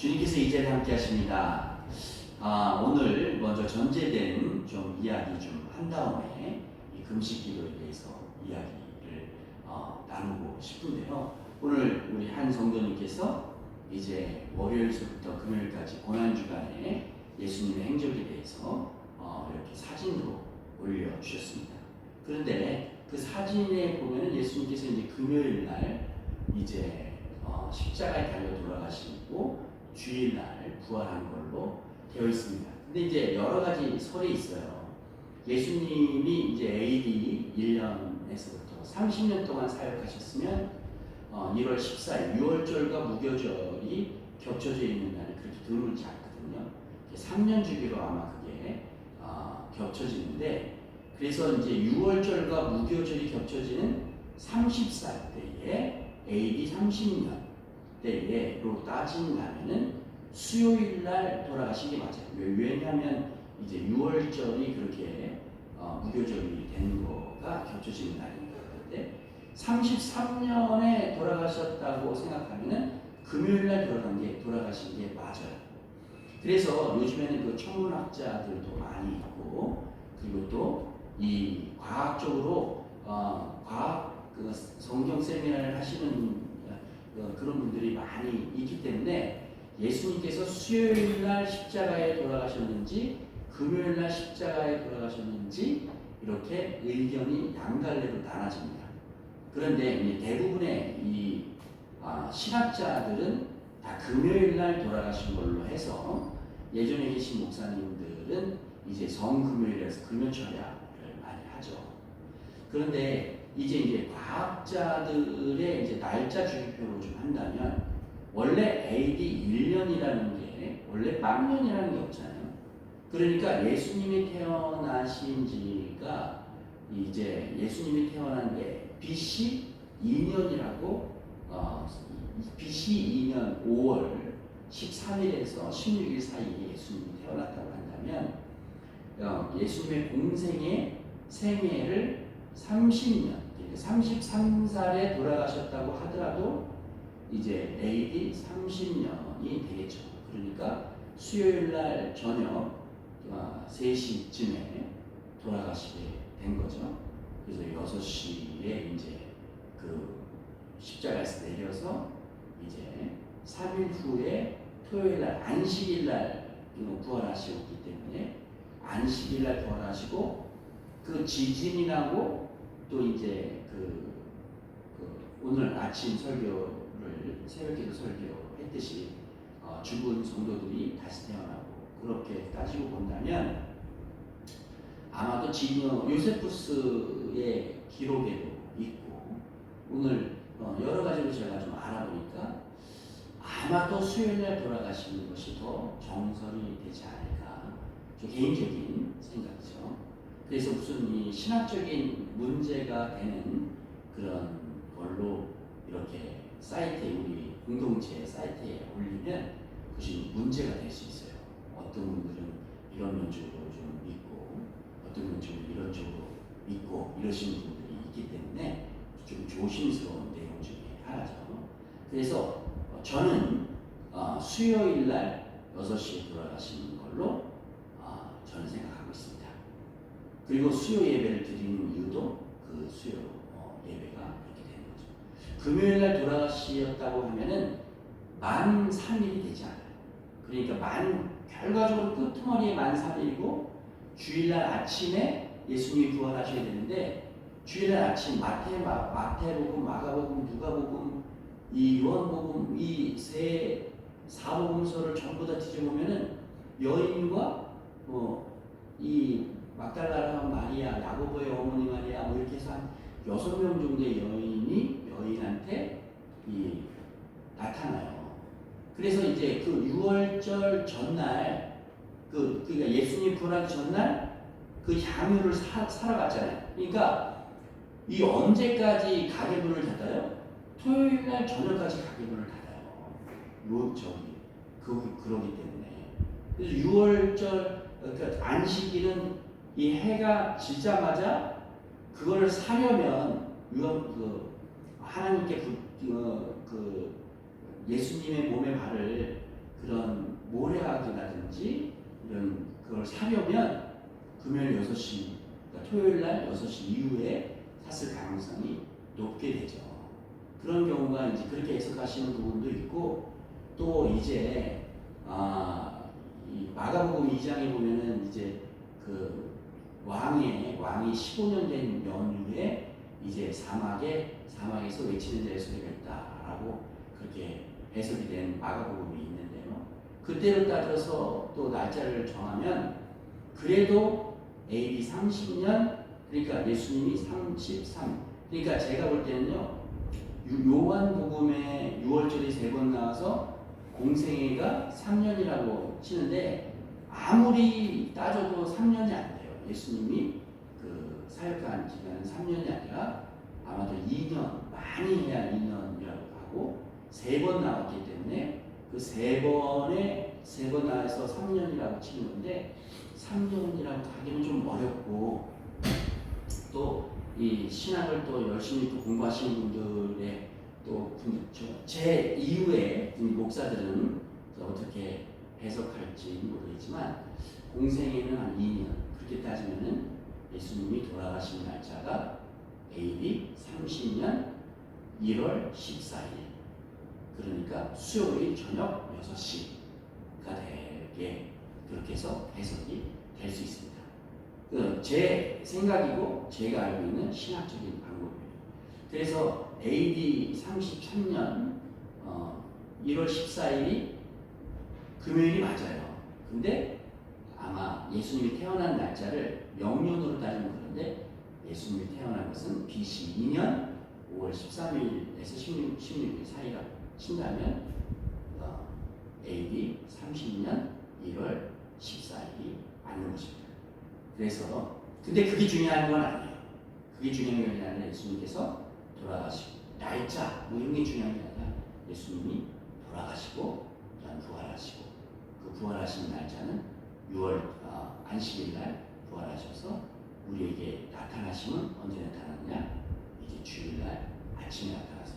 주님께서 이 자리에 함께 하십니다. 오늘 먼저 전제된 좀 이야기 좀 한 다음에 이 금식 기도에 대해서 이야기를 나누고 싶은데요. 오늘 우리 한 성도님께서 이제 월요일부터 금요일까지 고난주간에 예수님의 행적에 대해서 이렇게 사진으로 올려주셨습니다. 그런데 그 사진에 보면 예수님께서 이제 금요일 날 이제 십자가에 달려 돌아가시고 주일날 부활한 걸로 되어 있습니다. 근데 이제 여러 가지 설이 있어요. 예수님이 이제 AD 1년에서부터 30년 동안 사역하셨으면 1월 14일 유월절과 무교절이 겹쳐져 있는 날이 그렇게 드물지 않거든요. 3년 주기로 아마 그게 겹쳐지는데, 그래서 이제 유월절과 무교절이 겹쳐지는 30살 때에 AD 30년 때로 따진다면은 수요일 날 돌아가신 게 맞아요. 왜냐하면 이제 유월절이 그렇게 무교절이 된 거가 겹쳐지는 날입니다. 그런데 33년에 돌아가셨다고 생각하면은 금요일 날 돌아가신 게 맞아요. 그래서 요즘에는 그 천문학자들도 많이 있고, 그리고 또 이 과학적으로 과학 그 성경 세미나를 하시는 그런 분들이 많이 있기 때문에 예수님께서 수요일 날 십자가에 돌아가셨는지 금요일 날 십자가에 돌아가셨는지 이렇게 의견이 양갈래로 나눠집니다. 그런데 대부분의 이 신학자들은 다 금요일 날 돌아가신 걸로 해서, 예전에 계신 목사님들은 이제 성금요일에서 금요철야를 많이 하죠. 그런데 이제 과학자들의 이제 날짜 주기표로 좀 한다면, 원래 AD 1년이라는 게 원래 빵년이라는 게 없잖아요. 그러니까 예수님이 태어나신 지가 이제 예수님이 태어난 게 BC 2년이라고 BC 2년 5월 13일에서 16일 사이에 예수님이 태어났다고 한다면, 예수님의 공생의 생애를 30년, 33살에 돌아가셨다고 하더라도 이제 AD 30년이 되겠죠. 그러니까 수요일 날 저녁 3시쯤에 돌아가시게 된 거죠. 그래서 6시에 이제 그 십자가에서 내려서 이제 3일 후에 토요일 날 안식일 날 부활하셨기 때문에 안식일 날 부활하시고, 그 지진이 나고 또 이제 그 오늘 아침 설교를 새벽기도 설교했듯이 죽은 성도들이 다시 태어나고, 그렇게 따지고 본다면 아마도 요세푸스의 기록에도 있고, 오늘 여러 가지로 제가 좀 알아보니까 아마도 수요일날 돌아가시는 것이 더 정설이 되지 않을까, 좀 개인적인 생각이죠. 그래서 무슨 이 신학적인 문제가 되는 그런 걸로 이렇게 사이트에, 우리 공동체 사이트에 올리면 그것이 문제가 될 수 있어요. 어떤 분들은 이런 면적으로 좀 믿고, 어떤 면적으로 이런 쪽으로 믿고, 이러시는 분들이 있기 때문에 좀 조심스러운 내용 중에 하나죠. 그래서 저는 수요일 날 6시에 돌아가시는 걸로 저는 생각하고 있습니다. 그리고 수요 예배를 드리는 이유도 그 수요 예배가 그렇게 되는 거죠. 금요일 날 돌아가셨다고 하면은 만 3일이 되지 않아요. 그러니까 결과적으로 끝머리에 만 3일이고, 주일날 아침에 예수님이 부활하셔야 되는데, 주일날 아침 마태복음, 마가복음, 누가복음, 이 요한복음, 이 세 사복음서를 전부 다 뒤져보면은 여인과 이 막달라라 마리아, 야고보의 어머니 마리아, 이렇게 해서 한 6명 정도의 여인한테 나타나요. 그래서 이제 그 6월절 전날, 그러니까 예수님 부활하기 전날 그 향유를 사러 갔잖아요. 그러니까 이 언제까지 가게문을 닫아요? 토요일 날 저녁까지 가게문을 닫아요. 그러기 때문에. 그래서 6월절, 그러니까 안식일은 이 해가 지자마자 그걸 사려면 하나님께 예수님의 몸에 바를 그런 하려면 금요일 6시, 그러니까 토요일 날 6시 이후에 샀을 가능성이 높게 되죠. 그런 경우가 이제 그렇게 해석하시는 부분도 있고, 또 이제 이 마가복음 2장에 보면은 이제 그 왕이 15년 된 연후에 이제 사막에서 외치는 자의 소리가 있다라고 그렇게 해석이 된 마가복음이 있는데요. 그때로 따져서 또 날짜를 정하면 그래도 AD 30년, 그러니까 예수님이 33, 그러니까 제가 볼 때는요, 요한복음에 6월절이 3번 나와서 공생애가 3년이라고 치는데 아무리 따져도 3년이 안 돼요. 예수님이 그 사역한 기간은 3년이 아니라 아마도 2년, 많이 해야 2년이라고 하고 3번 나왔기 때문에 그 3번 나와서 3년이라고 치는 건데 3년이라고 하기는 좀 어렵고, 또 이 신학을 또 열심히 또 공부하시는 분들의 또 제 이후에 목사들은 어떻게 해석할지 모르겠지만 공생애는 한 2년, 그렇게 따지면은 예수님이 돌아가신 날짜가 AD 30년 1월 14일, 그러니까 수요일 저녁 6시가 되게 그렇게 해서 해석이 될 수 있습니다. 제 생각이고 제가 알고 있는 신학적인 방법입니다. 그래서 AD 33년 1월 14일이 금요일이 맞아요. 근데 아마 예수님이 태어난 날짜를 명년으로 따지면 그런데 예수님이 태어난 것은 BC 2년 5월 13일에서 16일 사이라고 친다면 AD 30년 1월 14일이 맞는 것입니다. 그래서 근데 그게 중요한 건 아니에요. 그게 중요한 게 아니라 예수님께서 돌아가시고 날짜 뭐 이런 게 중요한 게 아니라 예수님이 돌아가시고 부활하시고, 그 부활하신 날짜는 6월 안식일 날 부활하셔서 우리에게 나타나시면 언제 나타났냐? 이제 주일 날 아침에 나타나서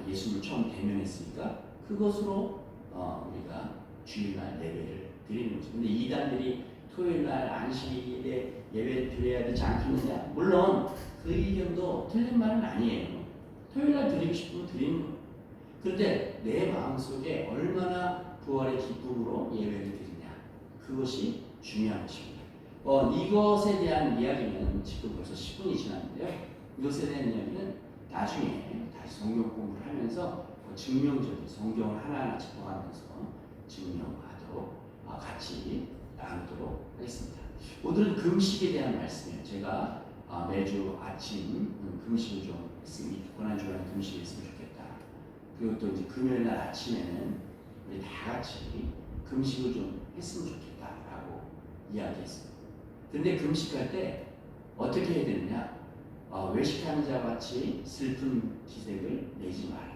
예수님을 처음 대면했으니까 그것으로 우리가 주일 날 예배를 드리는 거죠. 근데 이단들이 토요일 날 안식일에 예배를 드려야 되지 않겠느냐? 물론 그 의견도 틀린 말은 아니에요. 토요일 날 드리고 싶으면 드리는 거예요. 그런데 내 마음속에 얼마나 부활의 기쁨으로 예배를 드리냐, 그것이 중요한 것입니다. 이것에 대한 이야기는 지금 벌써 10분이 지났는데요. 이것에 대한 이야기는 나중에 다시 성경 공부를 하면서 증명적인 성경을 하나하나 짚어가면서 증명하도록 같이 나누도록 하겠습니다. 오늘은 금식에 대한 말씀이에요. 제가 매주 아침 금식을 좀 했으면, 고난주간 금식을 했으면 좋겠다. 그리고 또 이제 금요일 날 아침에는 우리 다 같이 금식을 좀 했으면 좋겠다라고 이야기했어요. 근데 금식할 때 어떻게 해야 되느냐? 외식하는 자와 같이 슬픈 기색을 내지 마라.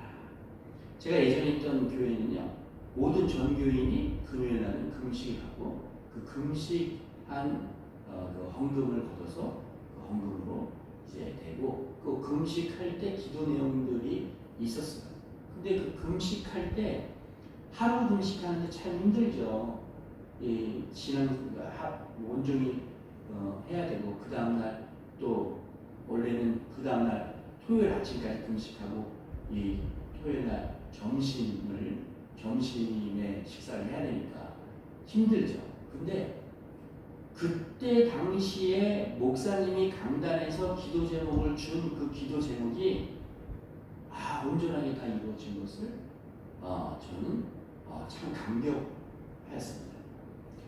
제가 예전에 있던 교회는요, 모든 전교인이 금요일 날은 금식을 하고 그 금식한 그 헌금을 걷어서 그 헌금으로 이제 되고, 그 금식할 때 기도 내용들이 있었어요. 근데 그 금식할 때 하루 금식하는데 참 힘들죠. 지난 온종일 해야 되고, 그 다음날 또 원래는 그 다음날 토요일 아침까지 금식하고 이 토요일 날 점심에 식사를 해야 되니까 힘들죠. 근데 그때 당시에 목사님이 강단에서 기도 제목을 준 그 기도 제목이 온전하게 다 이루어진 것을 저는 참 감격하였습니다.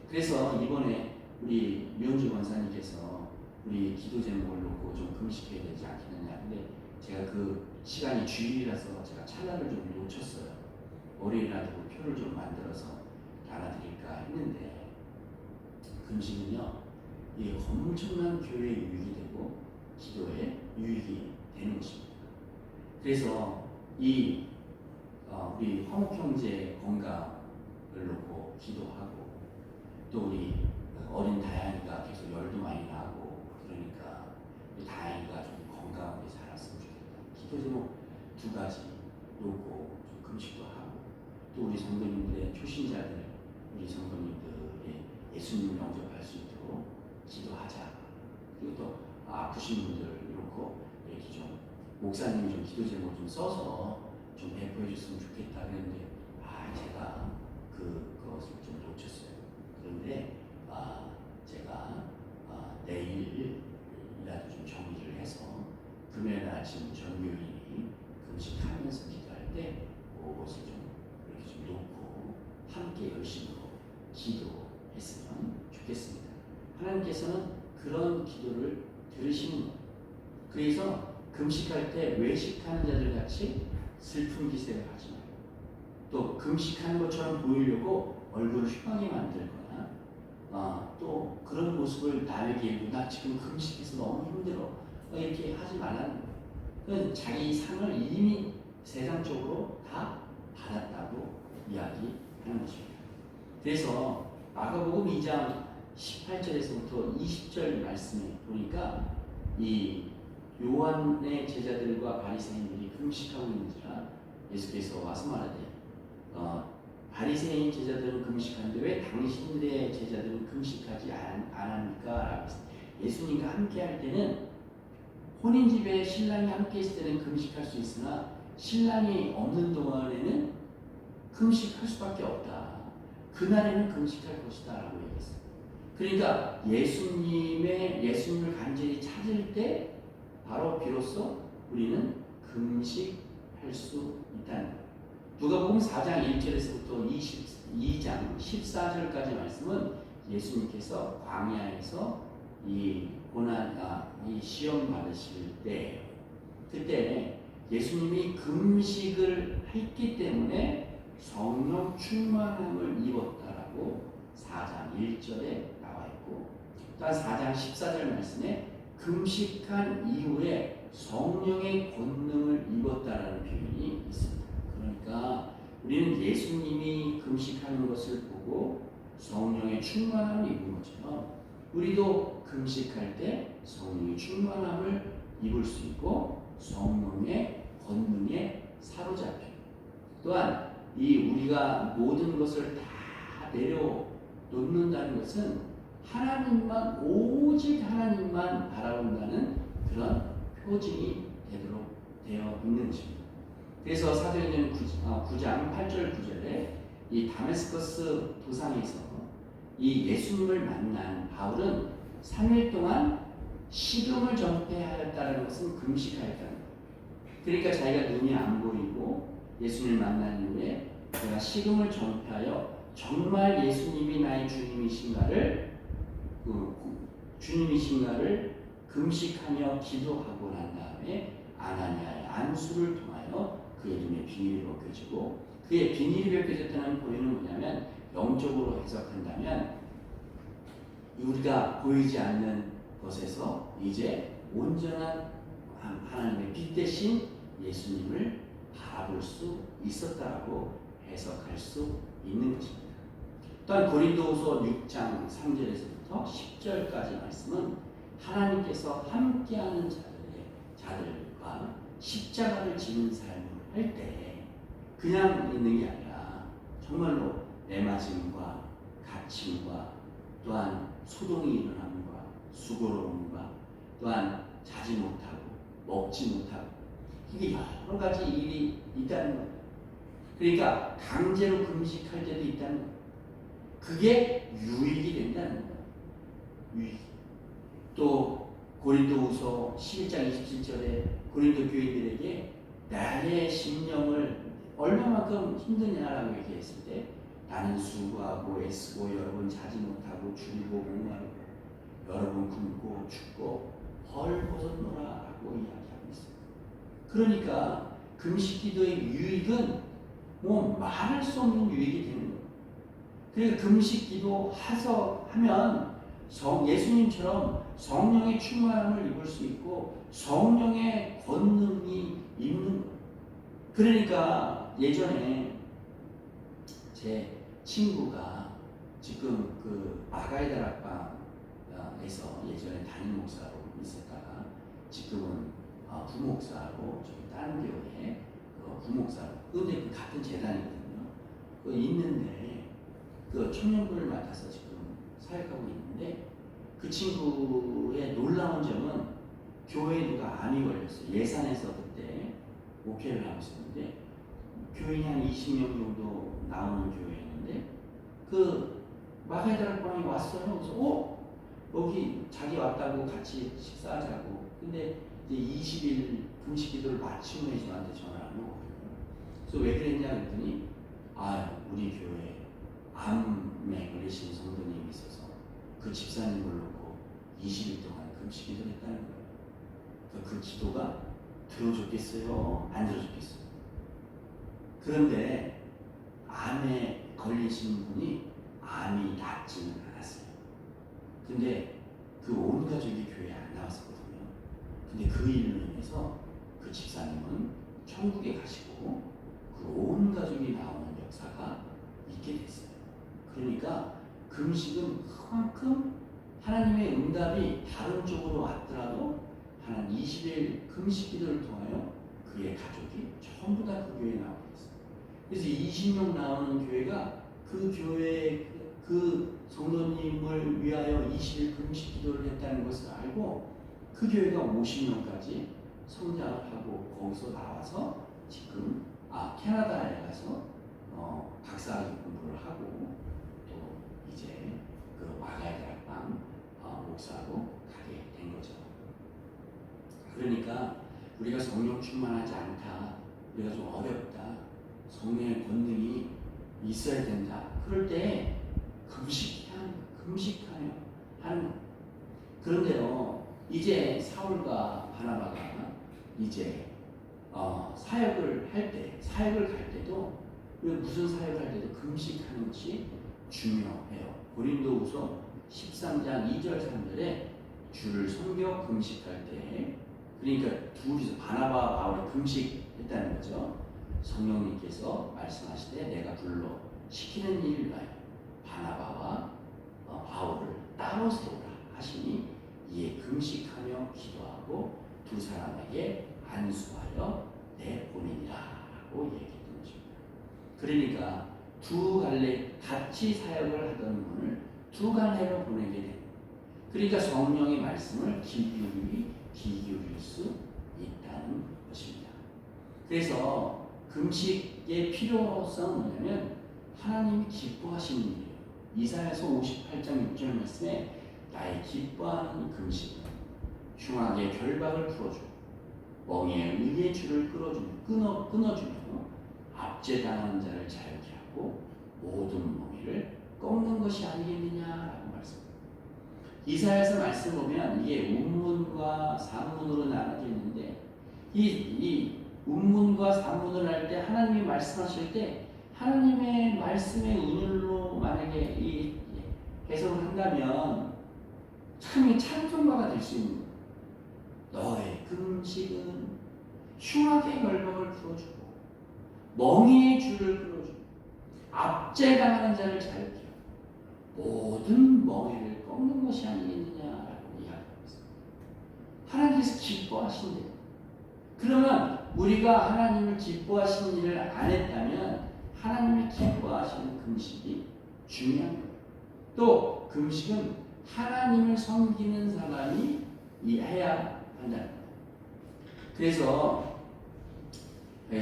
그래서 이번에 우리 류영주 권사님께서 우리 기도 제목을 놓고 좀 금식해야 되지 않겠느냐. 근데 제가 그 시간이 주일이라서 제가 찰나를 좀 놓쳤어요. 월요일이라도 표를 좀 만들어서 달아드릴까 했는데, 금식은요, 이 엄청난 교회에 유익이 되고 기도에 유익이 되는 것입니다. 그래서 이 우리 화목 형제 건강을 놓고 기도하고, 또 우리 어린 다양이가 계속 열도 많이 나고 그러니까 우리 다양이가 좀 건강하게 자랐으면 좋겠다. 기도 제목 2가지 놓고 좀 금식도 하고, 또 우리 성도님들의 초신자들, 우리 성도님들의 예수님을 영접할 수 아프신 분들 이렇고 이렇게 좀 목사님이 좀 기도 제목 좀 써서 좀 배포해 줬으면 좋겠다 그랬는데 제가 그것을 좀 놓쳤어요. 그런데 제가 내일이라도 좀 정리를 해서 금요일 아침 전교인이 금식하면서 기도할 때 그것을 좀 이렇게 좀 놓고 함께 열심으로 기도했으면 좋겠습니다. 하나님께서는 그런 기도를 들으시는 거예요. 그래서 금식할 때 외식하는 자들 같이 슬픈 기색을 하지 말고 또 금식하는 것처럼 보이려고 얼굴을 휘황하게 만들거나 또 그런 모습을 남에게 일고 나 지금 금식해서 너무 힘들어 이렇게 하지 말라는 거예요. 그건 자기 상을 이미 세상적으로 다 받았다고 이야기하는 것입니다. 그래서 마가복음 2장 18절에서부터 20절 말씀에 보니까 이 요한의 제자들과 바리새인들이 금식하고 있는지라 예수께서 와서 말하되 바리새인 제자들은 금식하는데 왜 당신들의 제자들은 금식하지 않합니까? 예수님과 함께 할 때는 혼인집에 신랑이 함께 있을 때는 금식할 수 있으나 신랑이 없는 동안에는 금식할 수밖에 없다. 그날에는 금식할 것이다 라고 얘기했어요. 그러니까 예수님을 간절히 찾을 때 바로 비로소 우리는 금식할 수 있다는 거예요. 누가복음 4장 1절에서부터 22장 14절까지 말씀은 예수님께서 광야에서 이 시험 받으실 때 그때 예수님이 금식을 했기 때문에 성령 충만함을 입었다라고 4장 1절에 나와 있고 또한 4장 14절 말씀에 금식한 이후에 성령의 권능을 입었다라는 표현이 있습니다. 그러니까 우리는 예수님이 금식하는 것을 보고 성령의 충만함을 입은 것처럼 우리도 금식할 때 성령의 충만함을 입을 수 있고 성령의 권능에 사로잡혀 또한 우리가 모든 것을 다 내려놓는다는 것은 하나님만 오직 하나님만 바라본다는 그런 표징이 되도록 되어 있는 것입니다. 그래서 사도행전 9장 8절 9절에 이 다메스커스 도상에서 이 예수님을 만난 바울은 3일 동안 식음을 전폐하였다는 것은 금식하였다는 거예요. 그러니까 자기가 눈이 안 보이고 예수님을 만난 이후에 내가 식음을 전폐하여 정말 예수님이 나의 주님이신가를 금식하며 기도하고 난 다음에 아나니아의 안수를 통하여 그의 눈에 비닐이 벗겨지고 그의 비닐이 벗겨졌다는 표현은 뭐냐면 영적으로 해석한다면 우리가 보이지 않는 것에서 이제 온전한 하나님의 빛 대신 예수님을 바라볼 수 있었다라고 해석할 수 있는 것입니다. 또한 고린도후서 6장 3절에서부터 10절까지 말씀은 하나님께서 함께하는 자들과 십자가를 지는 삶을 할 때 그냥 있는 게 아니라 정말로 내맞음과 갇힘과 또한 소동이 일어남과 수고로움과 또한 자지 못하고 먹지 못하고 이게 여러 가지 일이 있다는 거예요. 그러니까 강제로 금식할 때도 있다는 거예요. 그게 유익이 된다는 거예요. 유익. 또 고린도후서 11장 27절에 고린도 교인들에게 나의 심령을 얼마만큼 힘드냐라고 얘기했을 때 나는 수고하고 애쓰고 여러분 자지 못하고 줄이고 목마르고 여러분 굶고 춥고 벌벗었노라라고 이야기하고 있어요. 그러니까 금식 기도의 유익은 말할 수 없는 유익이 되는 거예요. 그러니까 금식 기도 하면 예수님처럼 성령의 충만함을 입을 수 있고 성령의 권능이 있는 거예요. 그러니까 예전에 제 친구가 지금 그 아가이다 락방에서 예전에 담임 목사로 있었다가 지금은 부목사로 저기 다른 교회에 부목사로 근데 그 같은 재단이거든요. 있는데 그 청년부를 맡아서 지금 사역하고 있는데 그 친구의 놀라운 점은 교회에 누가 암이 걸렸어요. 예산에서 그때 목회를 하고 있었는데 교인이 한 20명 정도 나오는 교회였는데 그 마가다락방에 왔어요. 그래서 여기 자기 왔다고 같이 식사하자고. 근데 이제 20일 금식 기도를 마치고 저한테 전화를 오고 그래서 왜 그랬냐 그랬더니 우리 교회에 암에 걸리신 성도님이 있어서 그 집사님을 놓고 20일 동안 금식 기도를 했다는 거예요. 그 기도가 들어줬겠어요? 안 들어줬겠어요? 그런데 암에 걸리신 분이 암이 낫지는 않았어요. 근데 그 온 가족이 교회에 안 나왔었거든요. 근데 그 일로 인해서 그 집사님은 천국에 가시고 그 온 가족이 나오는 역사가 있게 됐어요. 그러니까 금식은 그만큼 하나님의 응답이 다른 쪽으로 왔더라도 한 20일 금식 기도를 통하여 그의 가족이 전부 다 그 교회에 나오게 됐어요. 그래서 20명 나오는 교회가 그 교회 그 성도님을 위하여 20일 금식 기도를 했다는 것을 알고 그 교회가 50명까지 성장하고 거기서 나와서 지금 캐나다에 가서 박사학위 공부를 하고 또 이제 그 마가의 대학방 목사로 가게 된 거죠. 그러니까 우리가 성령 충만하지 않다, 우리가 좀 어렵다, 성령의 권능이 있어야 된다. 그럴 때 금식하며 하는 거. 그런데요, 이제 사울과 바나바가 이제 사역을 갈 때도 무슨 사역을 할 때도 금식하는 것이 중요해요. 고린도후서 13장 2절 3절에 주를 섬겨 금식할 때, 그러니까 둘이서 바나바와 바울이 금식했다는 거죠. 성령님께서 말씀하시되 내가 불러 시키는 일을 위하여 바나바와 바울을 따로 세우라 하시니 이에 금식하며 기도하고 두 사람에게 안수하여 내보내니라 라고 얘기했던 것입니다. 그러니까 두 갈래 같이 사역을 하던 분을 두 갈래로 보내게 됩니다. 그러니까 성령의 말씀을 귀 기울일 수 있다는 것입니다. 그래서 금식의 필요성은 뭐냐면 하나님이 기뻐하시는 일이에요. 이사야서 58장 6절 말씀에 나의 기뻐하는 금식은 흉악의 결박을 풀어주고 멍에의 의의 줄을 끊어주며 압제당하는 자를 자유케 하고 모든 멍에를 꺾는 것이 아니겠느냐라고 말씀합니다. 이사야서 말씀 보면 이게 운문과 산문으로 나눠져 있는데 이 운문과 산문을 할 때 하나님이 말씀하실 때 하나님의 말씀의 운율로 만약에 이 해석을 한다면 참 찬송가가 될 수 있는 거예요. 너의 금식은 흉악의 결박을 풀어주고 멍에의 줄을 끌어주고 압제당하는 자를 자유케 하고 모든 멍에를 꺾는 것이 아니겠느냐라고 이야기하고 있습니다. 하나님께서 기뻐하신대요. 그러면 우리가 하나님을 기뻐하시는 일을 안 했다면 하나님이 기뻐하시는 금식이 중요한 거예요. 또 금식은 하나님을 섬기는 사람이 해야 한다는 거예요. 그래서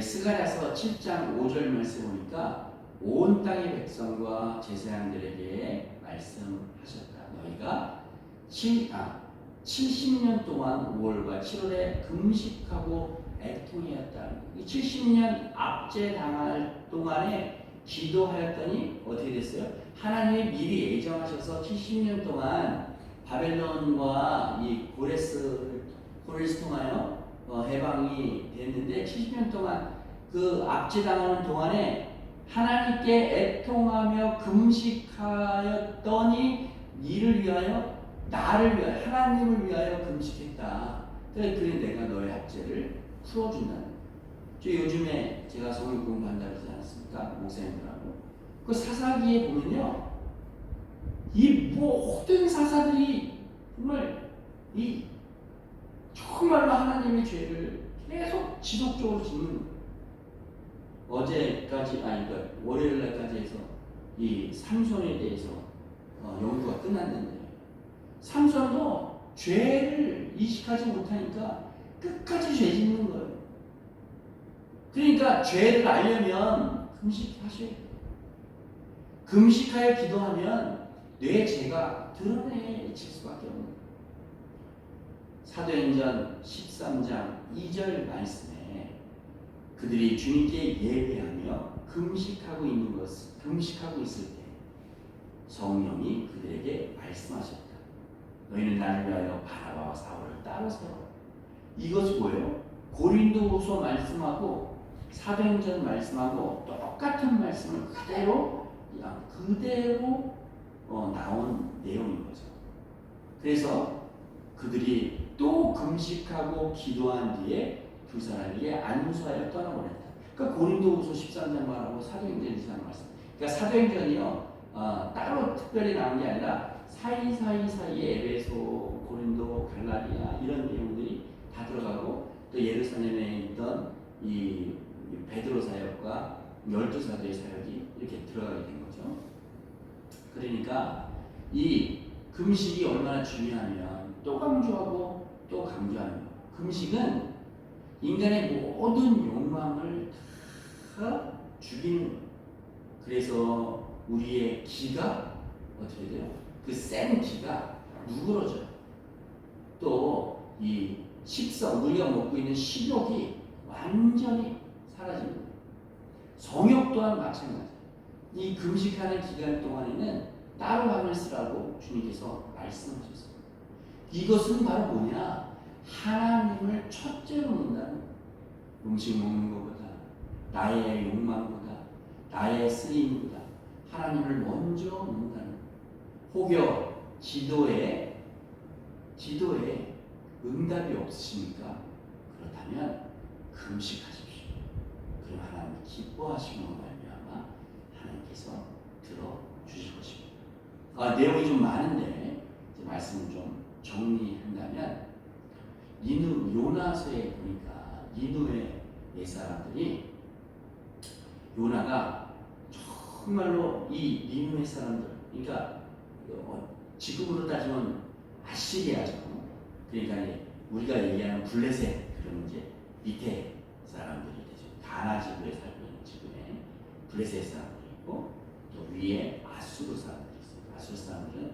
스가랴서 7장 5절 말씀 보니까 온 땅의 백성과 제사장들에게 말씀하셨다. 너희가 70년 동안 5월과 7월에 금식하고 애통하였다. 70년 압제당할 동안에 기도하였더니 어떻게 됐어요? 하나님이 미리 예정하셔서 70년 동안 바벨론과 이 고레스를 통하여 해방이 됐는데 70년 동안 그 압제당하는 동안에 하나님께 애통하며 금식하였더니 이를 위하여 나를 위하여 하나님을 위하여 금식했다. 그래 내가 너의 압제를 풀어준다는 거예요. 요즘에 제가 성경 공부한다고 하지 않았습니까? 목사님들하고 그 사사기에 보면요, 이 모든 사사들이 정말로 하나님의 죄를 계속 지속적으로 짓는 거예요. 어제까지 월요일날까지 해서 이 삼손에 대해서 연구가 끝났는데 삼손도 죄를 인식하지 못하니까 끝까지 죄 짓는 거예요. 그러니까 죄를 알려면 금식하셔야 돼요. 금식하여 기도하면 내 죄가 드러내질 수밖에 없는 거예요. 사도행전 13장 2절 말씀에 그들이 주님께 예배하며 금식하고 있을 때 성령이 그들에게 말씀하셨다. 너희는 나를 위하여 바나바와 사울을 따로 세워. 이것이 뭐예요? 고린도후서 말씀하고 사도행전 말씀하고 똑같은 말씀을 그대로 나온 내용인 거죠. 그래서 그들이 또 금식하고 기도한 뒤에 두 사람에게 안수하여 떠나보냈다. 그러니까 고린도후서 13장 말하고 사도행전 2장 말씀. 그러니까 사도행전이요 따로 특별히 나온 게 아니라 사이사이에 에베소, 고린도, 갈라디아 이런 내용들이 다 들어가고 또 예루살렘에 있던 이 베드로 사역과 12사도의 사역이 이렇게 들어가게 된 거죠. 그러니까 이 금식이 얼마나 중요하면 또 강조하고 또 강조하는 거예요. 금식은 인간의 모든 욕망을 다 죽이는 거예요. 그래서 우리의 기가 어떻게 돼요? 그 센 기가 누그러져요. 또 이 식성, 우리가 먹고 있는 식욕이 완전히 사라지는 거예요. 성욕 또한 마찬가지예요. 이 금식하는 기간 동안에는 따로 방을 쓰라고 주님께서 말씀하셨어요. 이것은 바로 뭐냐? 하나님을 첫째로 놓는다는 거예요. 음식 먹는 것보다, 나의 욕망보다, 나의 쓰임보다 하나님을 먼저 놓는다는 거예요. 혹여 기도에 응답이 없으십니까? 그렇다면 금식하십시오. 그럼 하나님이 기뻐하시는 말미암아 하나님께서 들어주실 것입니다. 내용이 좀 많은데 이제 말씀을 좀 정리한다면 요나서에 보니까 니누의 옛사람들이 요나가 정말로 이 니누의 사람들, 그러니까 지금으로 따지면 아시리아죠. 그러니까 우리가 얘기하는 블레셋, 그러면 이제 밑에 사람들이 되죠. 가나 지구에 살고 있는 지구에 블레셋 사람들이 있고 또 위에 아수르 사람들이 있어요. 아수르 사람들은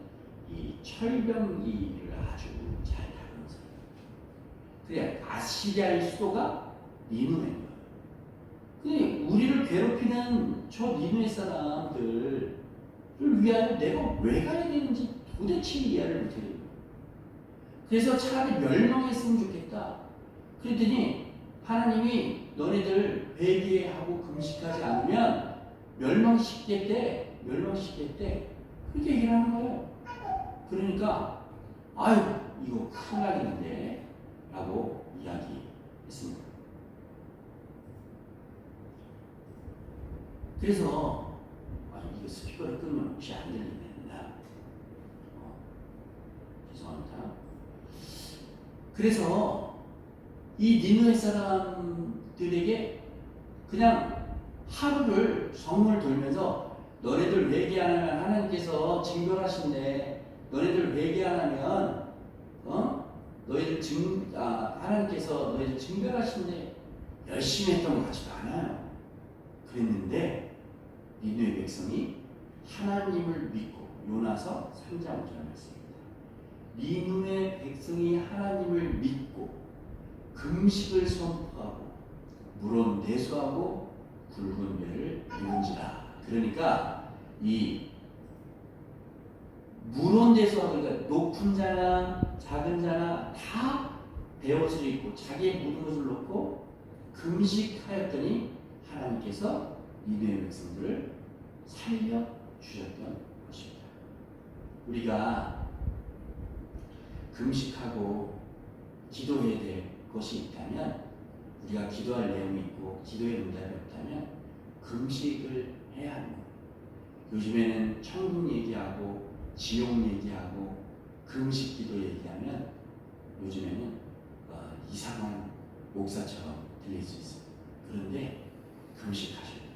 이 철병기를 아주 잘 다루는 사람. 그래 아시리아의 수도가 니누에인 거예요. 근데 우리를 괴롭히는 저 니누의 사람들을 위하여 내가 왜 가야 되는지 도대체 이해를 못해요. 그래서 차라리 멸망했으면 좋겠다. 그랬더니 하나님이 너네들 회개하고 금식하지 않으면 멸망시키겠대. 그렇게 얘기를 하는 거예요. 그러니까 아유 이거 큰일 나겠는데 라고 이야기했습니다. 그래서 이거 스피커를 끄면 혹시 안 들리겠나? 죄송합니다. 그래서 이 니느웨 사람들에게 그냥 하루를 성문을 돌면서 너네들 회개 안 하면 하나님께서 징벌하신대. 너네들 회개 안 하면 하나님께서 너희들 징벌하신대. 열심히 했던 것 같지도 않아요. 그랬는데 니느웨 백성이 하나님을 믿고 요나서 3장 5절 말씀입니다. 니느웨 백성이 하나님을 믿고 금식을 선포하고 물은 내수하고 굵은 배를 이룬지라. 그러니까 이 물은 내수하고, 그러니까 높은 자나 작은 자나 다 베옷을 입고 자기의 묻은 것을 놓고 금식하였더니 하나님께서 니느웨 백성들을 살려주셨던 것입니다. 우리가 금식하고 기도해야 될 것이 있다면, 우리가 기도할 내용이 있고 기도의 응답이 없다면 금식을 해야 하는 거예요. 요즘에는 천국 얘기하고 지옥 얘기하고 금식 기도 얘기하면 요즘에는 이상한 목사처럼 들릴 수 있어요. 그런데 금식하셔야 돼요.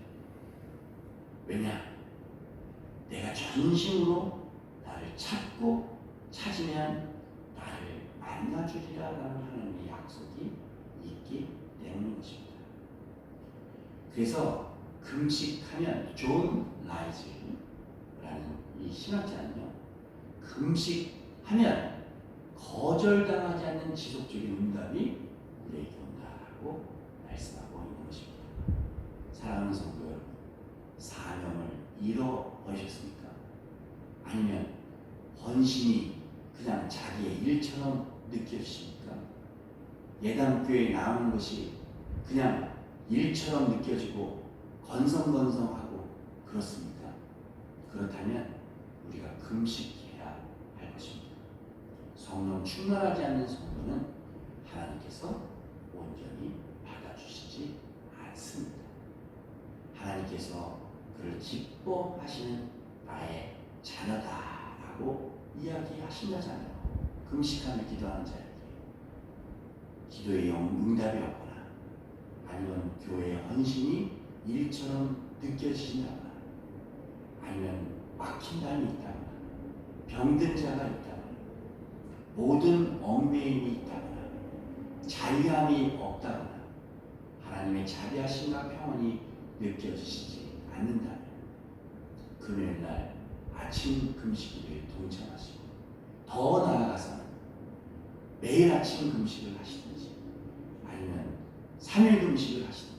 왜냐? 내가 전심으로 나를 찾고 찾으면 나를 만나주리라라는 하나님의 약속이 있기 때문인 것입니다. 그래서 금식하면 존 라이즈라는 이 신학자는요, 금식하면 거절당하지 않는 지속적인 응답이 우리에게 온다라고 말씀하고 있는 것입니다. 사랑하는 성도 여러분, 사명을 잃어버리셨습니까? 아니면 헌신이 그냥 자기의 일처럼 느껴지십니까? 예당교회에 나오는 것이 그냥 일처럼 느껴지고 건성건성하고 그렇습니까? 그렇다면 우리가 금식해야 할 것입니다. 성령 충만하지 않는 성도는 하나님께서 온전히 받아주시지 않습니다. 하나님께서 그를 기뻐하시는 나의 자녀다라고 이야기하신다잖아요. 금식하며 기도하는 자에게 기도의 응답이 없거나 아니면 교회의 헌신이 일처럼 느껴지신다거나 아니면 막힌 담이 있다거나 병든 자가 있다거나 모든 얽매임이 있다거나 자유함이 없다거나 하나님의 자비하심과 평안이 느껴지시지 않는다면 금요일날 아침 금식기도에 동참하시고 더 나아가서는 매일 아침 금식을 하시든지 아니면 3일 금식을 하시든지